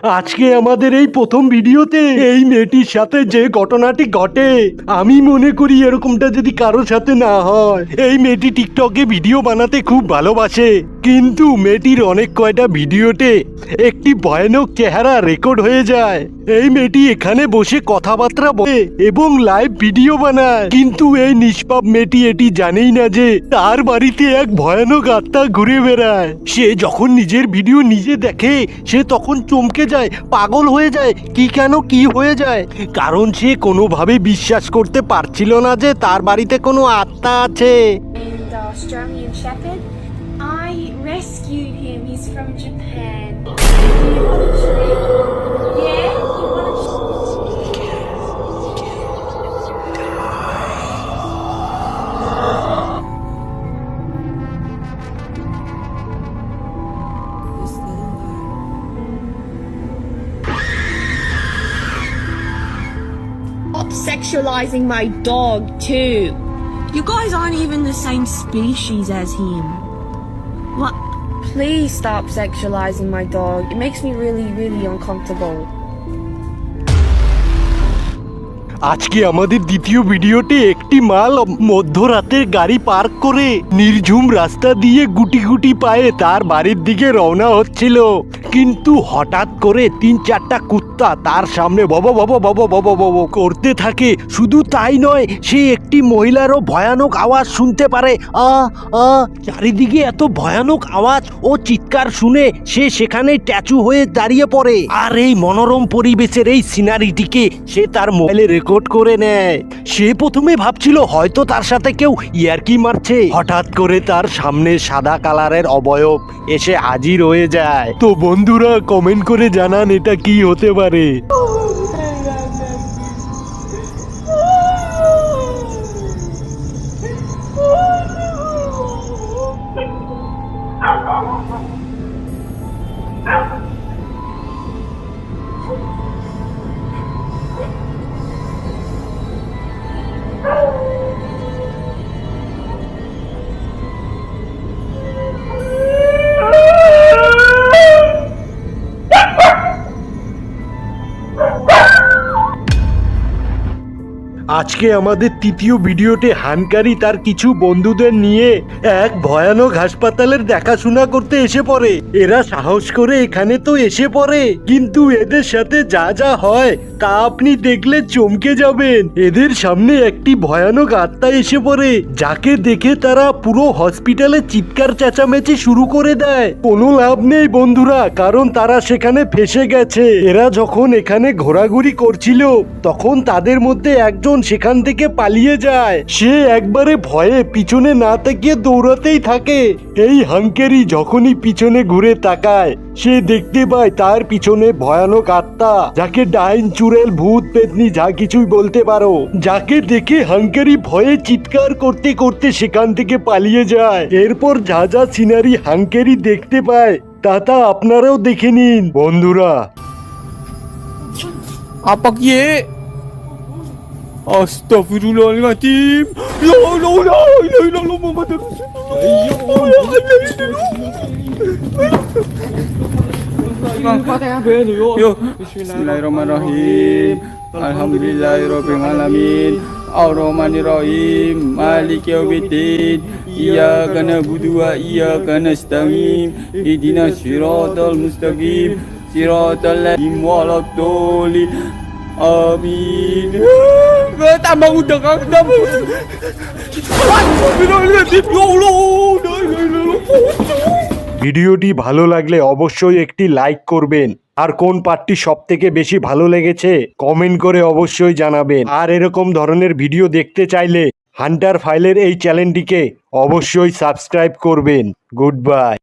আজকে আমাদের এই প্রথম ভিডিওতে এই মেয়েটির সাথে যে ঘটনাটি ঘটে, আমি মনে করি এরকমটা যদি কারোর সাথে না হয়। এই মেয়েটি টিকটকে ভিডিও বানাতে খুব ভালোবাসে, কিন্তু মেয়েটির অনেক কয়টা ভিডিওতে একটি ভয়ানক চেহারা রেকর্ড হয়ে যায়। এই মেয়েটি এখানে বসে কথাবার্তা বলে এবং লাইভ ভিডিও বানায়, কিন্তু এই নিষ্পাপ মেয়েটি এটি জানেই না যে তার বাড়িতে এক ভয়ানক আত্মা ঘুরে বেড়ায়। সে যখন নিজের ভিডিও নিজে দেখে সে তখন চমকে যায়, পাগল হয়ে যায়। কি হয়ে যায়, কারণ সে কোনোভাবে বিশ্বাস করতে পারছিল না যে তার বাড়িতে কোনো আত্মা আছে। And Australian Shepherd. I rescued him. He's from Japan. Yeah, you want to... Stop sexualizing my dog too. You guys aren't even the same species as him. What? Please stop sexualizing my dog. It makes me really, really uncomfortable. আজকে আমাদের দ্বিতীয় ভিডিওতে একটি মাল মধ্যরাতের গাড়ি park করে নির্ঝুম রাস্তা দিয়ে গুটি গুটি পায়ে তার বাড়ির দিকে রওনা হচ্ছিল, কিন্তু হঠাৎ করে 3-4টা কুত্তা তার সামনে Bob Bob Bob Bob Bob করতে থাকে। শুধু তাই নয়, সে একটি মহিলারও ভয়ানক আওয়াজ শুনতে পারে। চারিদিকে এত ভয়ানক আওয়াজ ও চিৎকার শুনে সে সেখানে ট্যাচু হয়ে দাঁড়িয়ে পড়ে, আর এই মনোরম পরিবেশের এই সিনারিটিকে সে তার মোবাইলে রেকর্ড করে নেয়। সে প্রথমে ভাবছিল হয়তো তার সাথে কেউ ইয়ার্কি মারছে, হঠাৎ করে তার সামনে সাদা কালারের অবয়ব এসে হাজির হয়ে যায়। তো বন্ধুরা কমেন্ট করে জানান এটা কি হতে পারে। আজকে আমাদের তৃতীয় ভিডিওতে হানকারি তার কিছু বন্ধুদের নিয়ে এক ভয়ানক হাসপাতালের দেখাশোনা করতে এসে পড়ে। এরা সাহস করে এখানে তো এসে পড়ে, কিন্তু এদের সাথে যা যা হয় তা আপনি দেখলে চমকে যাবেন। এদের সামনে একটি ভয়ানক আত্মা এসে পড়ে, যাকে দেখে তারা পুরো হসপিটালে চিৎকার চেঁচামেচি শুরু করে দেয়। কোনো লাভ নেই বন্ধুরা, কারণ তারা সেখানে ফেসে গেছে। এরা যখন এখানে ঘোরাঘুরি করছিল তখন তাদের মধ্যে একজন সেখান থেকে পালিয়ে যায়। সে একবারে ভয়ে পিছনে না তাকিয়ে দৌড়াতেই থাকে। এই হাঙ্কেরি যখনই পিছনে ঘুরে তাকায় সে দেখতে পায় তার পিছনে ভয়ানক আত্মা, যাকে ডাইন চুড়েল ভূত পেতনি যা কিছুই বলতে পারো, যাকে দেখে হাঙ্কেরি ভয়ে চিৎকার করতে করতে সেখান থেকে পালিয়ে যায়। এরপর যা যা সিনারি হাঙ্কেরি দেখতে পায় তা আপনারাও দেখে নিন বন্ধুরা। Apa kie? Astaghfirullahaladzim. La ilaha illallah Muhammadur Rasulullah. Bismillahirrahmanirrahim. Alhamdulillahirabbil alamin. Ar-Rahmanir-Rahim. Maliki yaumiddin. Iyyaka na'budu wa iyyaka nasta'in. Ihdinas siratal mustaqim. Siratal ladzina waladdallin. Amin. Tambah udah kan, tambah. ভিডিওটি ভালো লাগলে অবশ্যই একটি লাইক করবেন, আর কোন পার্টটি সব থেকে বেশি ভালো লেগেছে কমেন্ট করে অবশ্যই জানাবেন। আর এরকম ধরনের ভিডিও দেখতে চাইলে হান্টার ফাইলের এই চ্যানেলটিকে অবশ্যই সাবস্ক্রাইব করবেন। Good bye.